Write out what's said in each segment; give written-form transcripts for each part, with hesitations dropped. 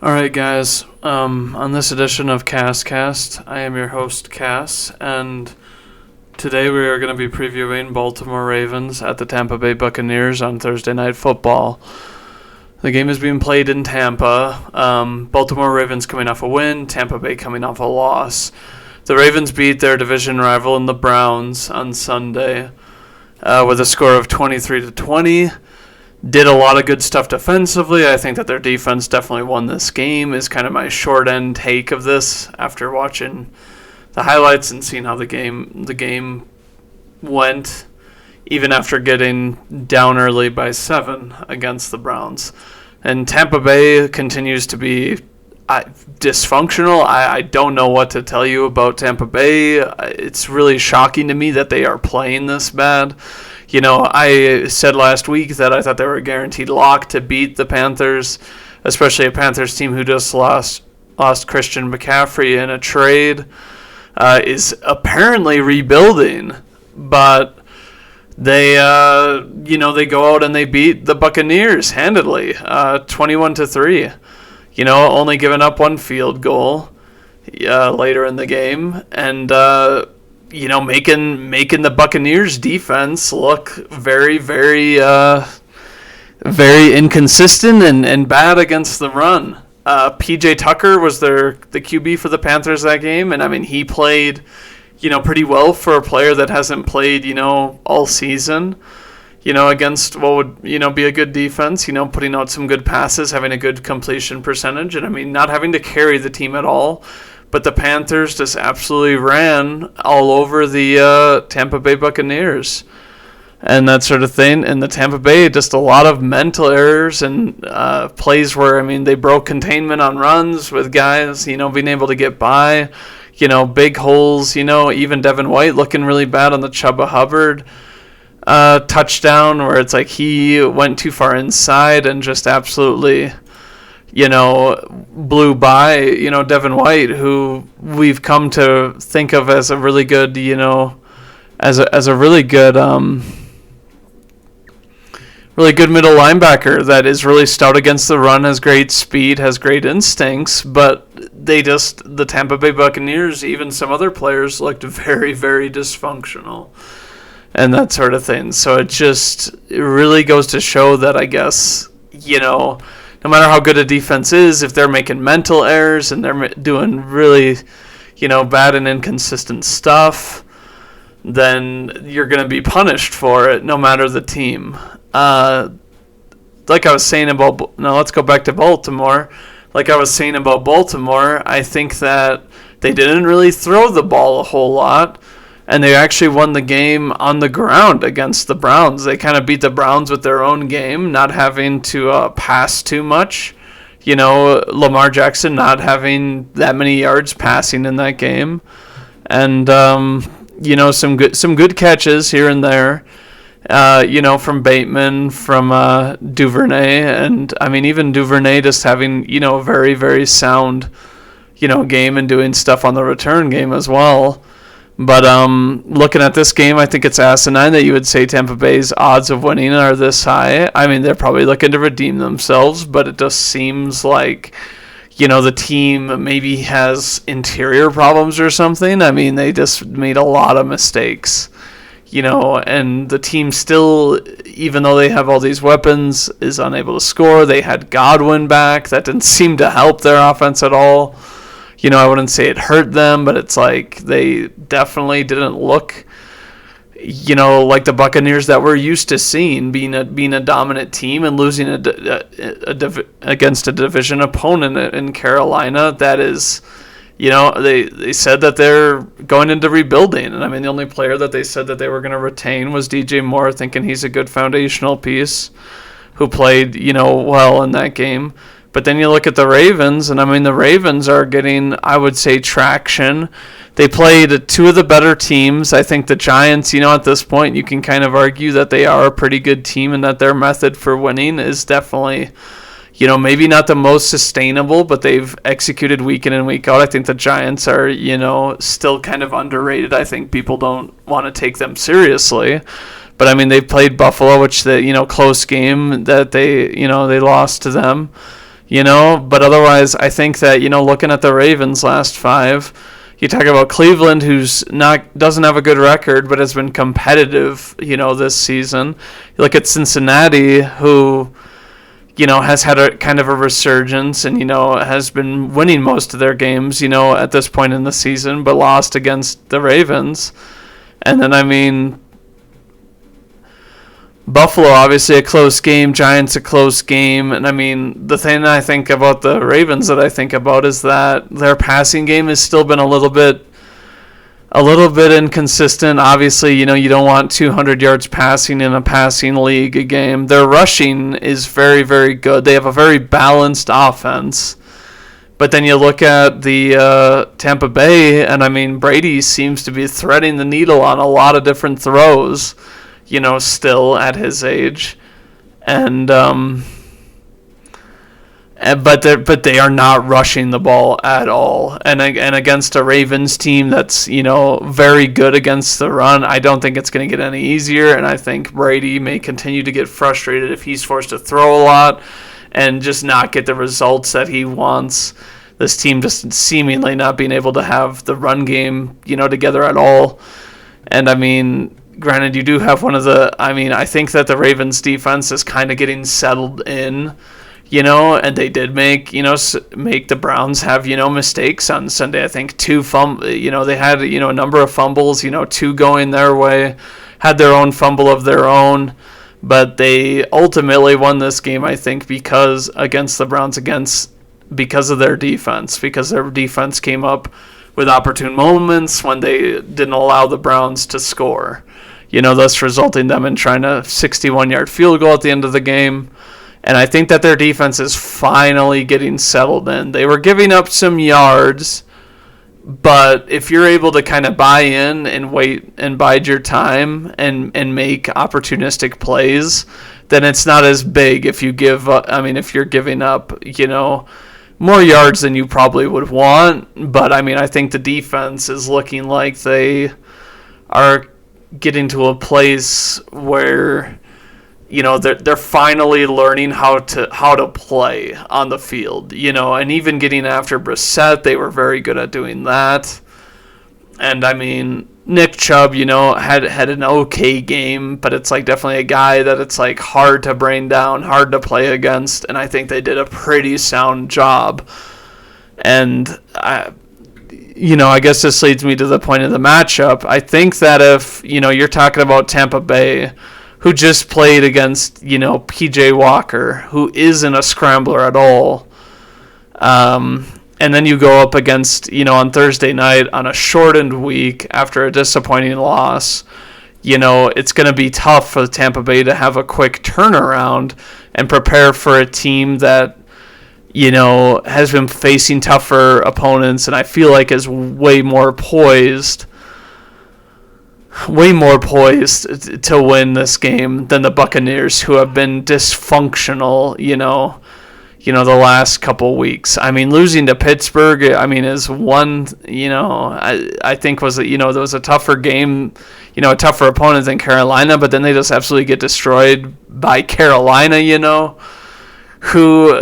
Alright, guys. On this edition of Cast, I am your host, Cass, and today we are going to be previewing Baltimore Ravens at the Tampa Bay Buccaneers on Thursday Night Football. The game is being played in Tampa. Baltimore Ravens coming off a win, Tampa Bay coming off a loss. The Ravens beat their division rival in the Browns on Sunday with a score of 23-20. Did a lot of good stuff defensively. I think that their defense definitely won this game, is kind of my short end take of this after watching the highlights and seeing how the game went, even after getting down early by 7 against the Browns. And Tampa Bay continues to be dysfunctional. I don't know what to tell you about Tampa Bay. It's really shocking to me that they are playing this bad. You know, I said last week that I thought they were a guaranteed lock to beat the Panthers, especially a Panthers team who just lost Christian McCaffrey in a trade, is apparently rebuilding, but they go out and they beat the Buccaneers handedly, 21-3. You know, only giving up one field goal later in the game, and making the Buccaneers defense look very, very, very inconsistent and bad against the run. PJ Tucker was the QB for the Panthers that game, and I mean he played, pretty well for a player that hasn't played, all season. Against what would, be a good defense, putting out some good passes, having a good completion percentage, and I mean not having to carry the team at all. But the Panthers just absolutely ran all over the Tampa Bay Buccaneers and that sort of thing. And the Tampa Bay, just a lot of mental errors and plays where, they broke containment on runs with guys, being able to get by, big holes, even Devin White looking really bad on the Chuba Hubbard touchdown where it's like he went too far inside and just absolutely blew by, Devin White, who we've come to think of as a really good, as a really good middle linebacker that is really stout against the run, has great speed, has great instincts, but the Tampa Bay Buccaneers, even some other players, looked very, very dysfunctional and that sort of thing. So it really goes to show that, I guess, no matter how good a defense is, if they're making mental errors and they're doing really, bad and inconsistent stuff, then you're going to be punished for it, no matter the team. Like I was saying about, now let's go back to Baltimore. Like I was saying about Baltimore, I think that they didn't really throw the ball a whole lot. And they actually won the game on the ground against the Browns. They kind of beat the Browns with their own game, not having to pass too much. Lamar Jackson not having that many yards passing in that game. And, some good catches here and there, from Bateman, from Duvernay. And, even Duvernay just having, a very, very sound, game and doing stuff on the return game as well. But looking at this game, I think it's asinine that you would say Tampa Bay's odds of winning are this high. They're probably looking to redeem themselves, but it just seems like, the team maybe has interior problems or something. They just made a lot of mistakes, and the team still, even though they have all these weapons, is unable to score. They had Godwin back. That didn't seem to help their offense at all. I wouldn't say it hurt them, but it's like they definitely didn't look, like the Buccaneers that we're used to seeing, being a dominant team and losing against a division opponent in Carolina. That is, they said that they're going into rebuilding, and the only player that they said that they were going to retain was DJ Moore, thinking he's a good foundational piece who played, well in that game. But then you look at the Ravens, and the Ravens are getting, I would say, traction. They played two of the better teams. I think the Giants, at this point, you can kind of argue that they are a pretty good team and that their method for winning is definitely, maybe not the most sustainable, but they've executed week in and week out. I think the Giants are, still kind of underrated. I think people don't want to take them seriously. But, they played Buffalo, which, close game that they lost to them. But otherwise, I think that, looking at the Ravens' last 5, you talk about Cleveland, who's doesn't have a good record, but has been competitive, this season. You look at Cincinnati, who, has had a kind of a resurgence and, has been winning most of their games, at this point in the season, but lost against the Ravens. And then, Buffalo, obviously a close game. Giants, a close game. And, the thing I think about the Ravens that I think about is that their passing game has still been a little bit inconsistent. Obviously, you don't want 200 yards passing in a passing league game. Their rushing is very, very good. They have a very balanced offense. But then you look at the Tampa Bay, and, Brady seems to be threading the needle on a lot of different throws, still at his age. And but they are not rushing the ball at all. And against a Ravens team that's, very good against the run, I don't think it's going to get any easier. And I think Brady may continue to get frustrated if he's forced to throw a lot and just not get the results that he wants. This team just seemingly not being able to have the run game, together at all. And, granted, you do have one of the... I think that the Ravens' defense is kind of getting settled in, and they did make the Browns have, mistakes on Sunday. I think 2 they had, a number of fumbles, 2 going their way, had their own fumble of their own, but they ultimately won this game, I think, because against the Browns, because of their defense, because their defense came up with opportune moments when they didn't allow the Browns to score, thus resulting them in trying a 61-yard field goal at the end of the game. And I think that their defense is finally getting settled in. They were giving up some yards, but if you're able to kind of buy in and wait and bide your time and make opportunistic plays, then it's not as big if you if you're giving up, more yards than you probably would want. But, I think the defense is looking like they are getting to a place where, they're finally learning how to play on the field, and even getting after Brissett, they were very good at doing that. And, Nick Chubb, had an okay game, but it's definitely a guy that it's hard to bring down, hard to play against, and I think they did a pretty sound job. And I guess this leads me to the point of the matchup. I think that if, you're talking about Tampa Bay, who just played against, P.J. Walker, who isn't a scrambler at all, and then you go up against, on Thursday night on a shortened week after a disappointing loss, it's going to be tough for Tampa Bay to have a quick turnaround and prepare for a team that, has been facing tougher opponents and I feel like is way more poised to win this game than the Buccaneers, who have been dysfunctional, the last couple weeks. Losing to Pittsburgh, is one, I think was, there was a tougher game, a tougher opponent than Carolina, but then they just absolutely get destroyed by Carolina, who,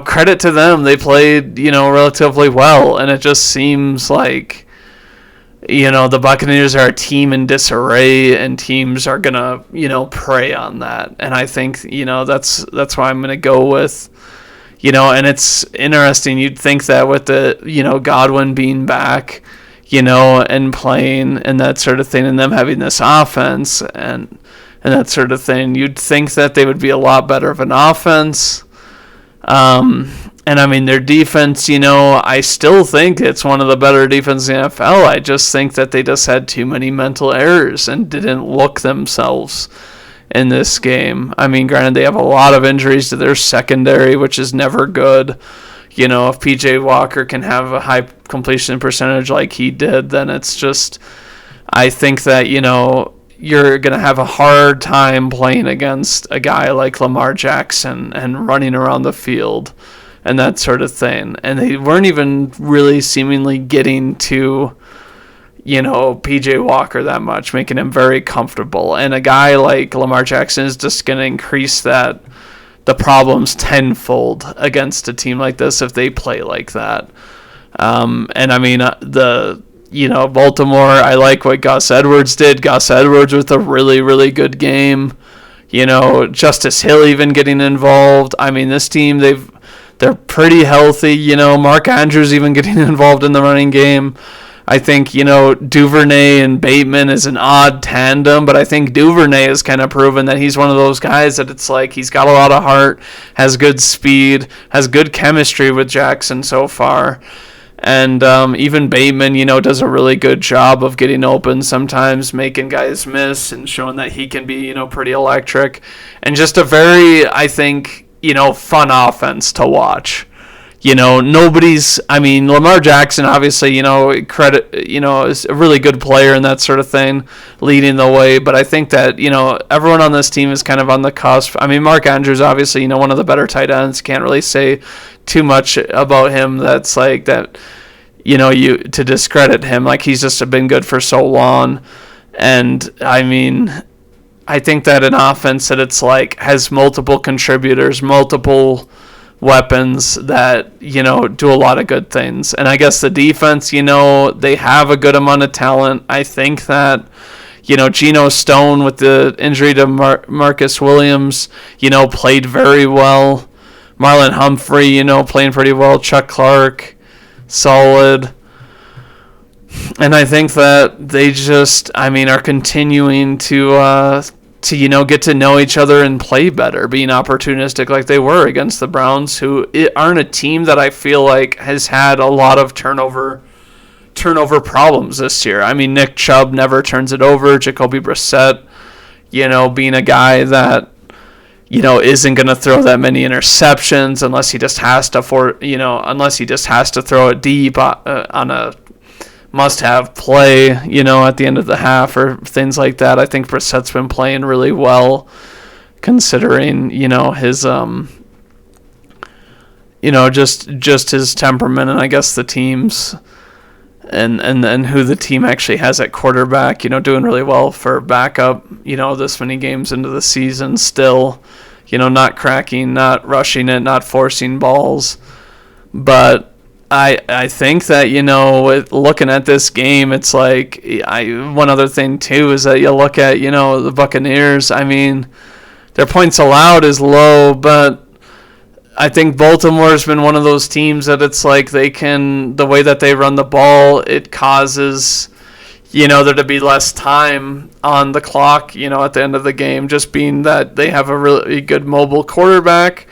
credit to them, they played, relatively well, and it just seems like, the Buccaneers are a team in disarray, and teams are gonna, prey on that. And I think, that's why I'm gonna go with, and it's interesting. You'd think that with the, Godwin being back, and playing and that sort of thing, and them having this offense and that sort of thing, you'd think that they would be a lot better of an offense. And their defense, I still think it's one of the better defenses in the NFL. I just think that they just had too many mental errors and didn't look themselves in this game. Granted, they have a lot of injuries to their secondary, which is never good. If P.J. Walker can have a high completion percentage like he did, then it's just, I think that, you're going to have a hard time playing against a guy like Lamar Jackson and running around the field and that sort of thing. And they weren't even really seemingly getting to, P.J. Walker that much, making him very comfortable. And a guy like Lamar Jackson is just going to increase that the problems tenfold against a team like this if they play like that. And I mean, Baltimore, I like what Gus Edwards did. Gus Edwards with a really, really good game. Justice Hill even getting involved. I mean, this team, they're pretty healthy. Mark Andrews even getting involved in the running game. I think, Duvernay and Bateman is an odd tandem, but I think Duvernay has kind of proven that he's one of those guys that it's like he's got a lot of heart, has good speed, has good chemistry with Jackson so far. And even Bateman, does a really good job of getting open sometimes, making guys miss and showing that he can be, pretty electric. And just a very, I think, fun offense to watch. Lamar Jackson, obviously, credit, is a really good player and that sort of thing, leading the way. But I think that, everyone on this team is kind of on the cusp. I mean, Mark Andrews, obviously, one of the better tight ends. Can't really say too much about him that's like that, you to discredit him. Like, he's just been good for so long. And, I mean, I think that an offense that it's like has multiple contributors, multiple weapons that, do a lot of good things. And I guess the defense, they have a good amount of talent. I think that, Geno Stone with the injury to Marcus Williams, played very well. Marlon Humphrey, playing pretty well. Chuck Clark, solid. And I think that they just, are continuing to get to know each other and play better, being opportunistic like they were against the Browns, who aren't a team that I feel like has had a lot of turnover problems this year. I mean, Nick Chubb never turns it over. Jacoby Brissett, being a guy that, isn't going to throw that many interceptions unless he just has to throw it deep on a must-have play, at the end of the half or things like that. I think Brissett's been playing really well, considering, his, just his temperament and I guess the team's and who the team actually has at quarterback, doing really well for backup, this many games into the season still, not cracking, not rushing it, not forcing balls. But I think that, looking at this game, it's like, one other thing too is that you look at, the Buccaneers. I mean, their points allowed is low, but I think Baltimore's been one of those teams that it's like the way that they run the ball, it causes, there to be less time on the clock, at the end of the game, just being that they have a really good mobile quarterback.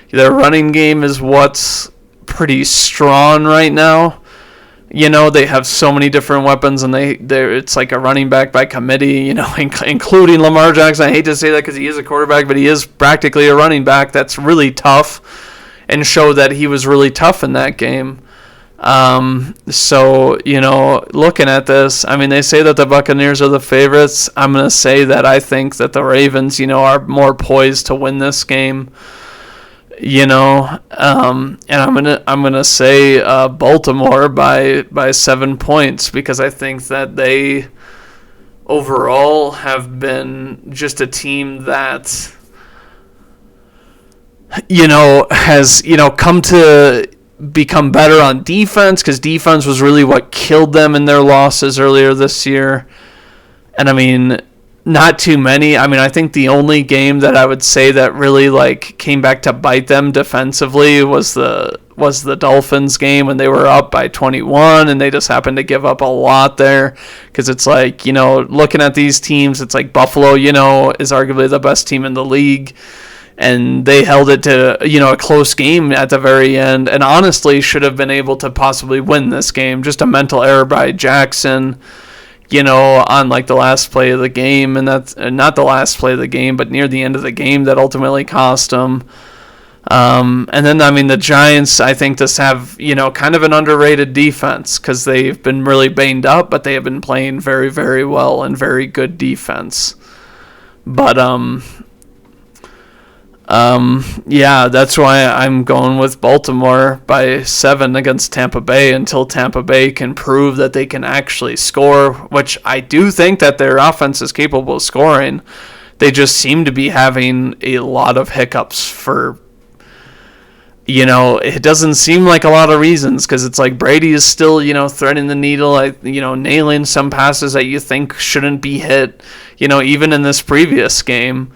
Their running game is what's pretty strong right now. They have so many different weapons, and it's like a running back by committee, including Lamar Jackson. I hate to say that because he is a quarterback, but he is practically a running back. That's really tough, and showed that he was really tough in that game. So, looking at this, they say that the Buccaneers are the favorites. I'm going to say that I think that the Ravens, are more poised to win this game. And I'm gonna say Baltimore by 7 points, because I think that they overall have been just a team that has come to become better on defense, because defense was really what killed them in their losses earlier this year. And not too many. I think the only game that I would say that really came back to bite them defensively was the Dolphins game when they were up by 21, and they just happened to give up a lot there. Because it's like, looking at these teams, it's like Buffalo, is arguably the best team in the league, and they held it to, a close game at the very end, and honestly should have been able to possibly win this game. Just a mental error by Jackson, on the last play of the game, and that's not the last play of the game, but near the end of the game, that ultimately cost them. And then, the Giants, I think, just have, kind of an underrated defense, because they've been really banged up, but they have been playing very, very well and very good defense. But, that's why I'm going with Baltimore by 7 against Tampa Bay, until Tampa Bay can prove that they can actually score, which I do think that their offense is capable of scoring. they just seem to be having a lot of hiccups for, it doesn't seem like a lot of reasons, because it's like Brady is still, threading the needle, nailing some passes that you think shouldn't be hit, even in this previous game.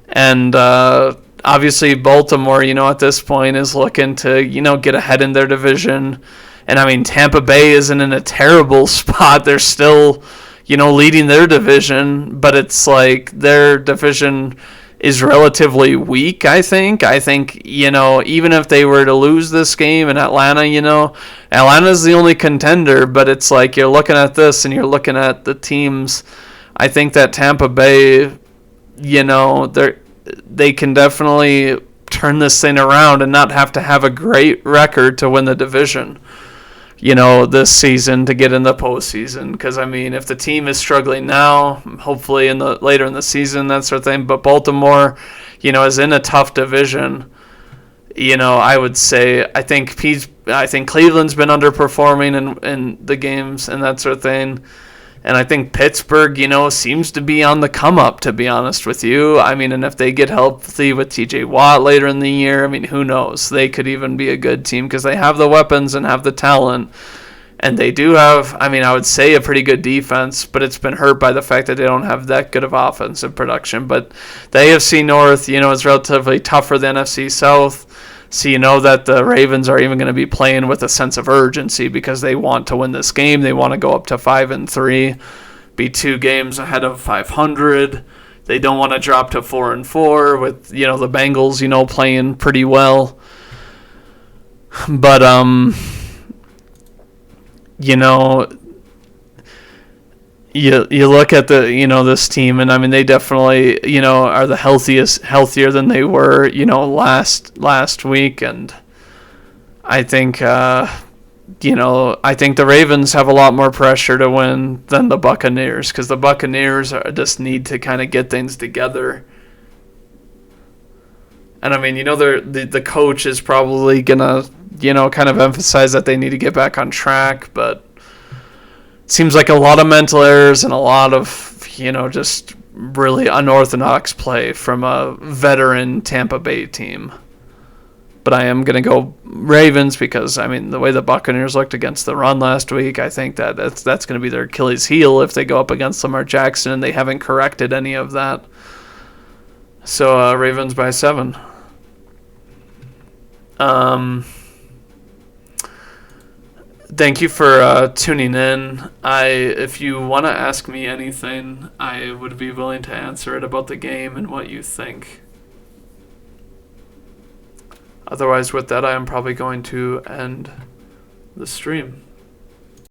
And obviously Baltimore, at this point is looking to, get ahead in their division. And I mean, Tampa Bay isn't in a terrible spot. They're still, leading their division, but it's like their division is relatively weak, I think. I think, even if they were to lose this game in Atlanta, Atlanta's the only contender, but it's like you're looking at this and you're looking at the teams. I think that Tampa Bay, they can definitely turn this thing around and not have to have a great record to win the division, this season to get in the postseason. Because, I mean, if the team is struggling now, hopefully later in the season, that sort of thing. But Baltimore, is in a tough division. I would say I think Cleveland's been underperforming in the games and that sort of thing. And I think Pittsburgh, seems to be on the come up, to be honest with you. I mean, and if they get healthy with TJ Watt later in the year, I mean, who knows? They could even be a good team because they have the weapons and have the talent. And they do have, I would say a pretty good defense, but it's been hurt by the fact that they don't have that good of offensive production. But the AFC North, is relatively tougher than NFC South. So that the Ravens are even going to be playing with a sense of urgency because they want to win this game. They want to go up to 5-3, be 2 games ahead of 500. They don't want to drop to 4-4 with the Bengals playing pretty well. But you look at the this team, and I mean they definitely are the healthier than they were last week. And I think I think the Ravens have a lot more pressure to win than the Buccaneers, because the Buccaneers just need to kind of get things together. And I mean the coach is probably gonna kind of emphasize that they need to get back on track, but seems like a lot of mental errors and a lot of, just really unorthodox play from a veteran Tampa Bay team. But I am going to go Ravens because, I mean, the way the Buccaneers looked against the run last week, I think that's going to be their Achilles heel if they go up against Lamar Jackson, and they haven't corrected any of that. So Ravens by 7. Thank you for tuning in. If you want to ask me anything, I would be willing to answer it about the game and what you think. Otherwise, with that, I am probably going to end the stream.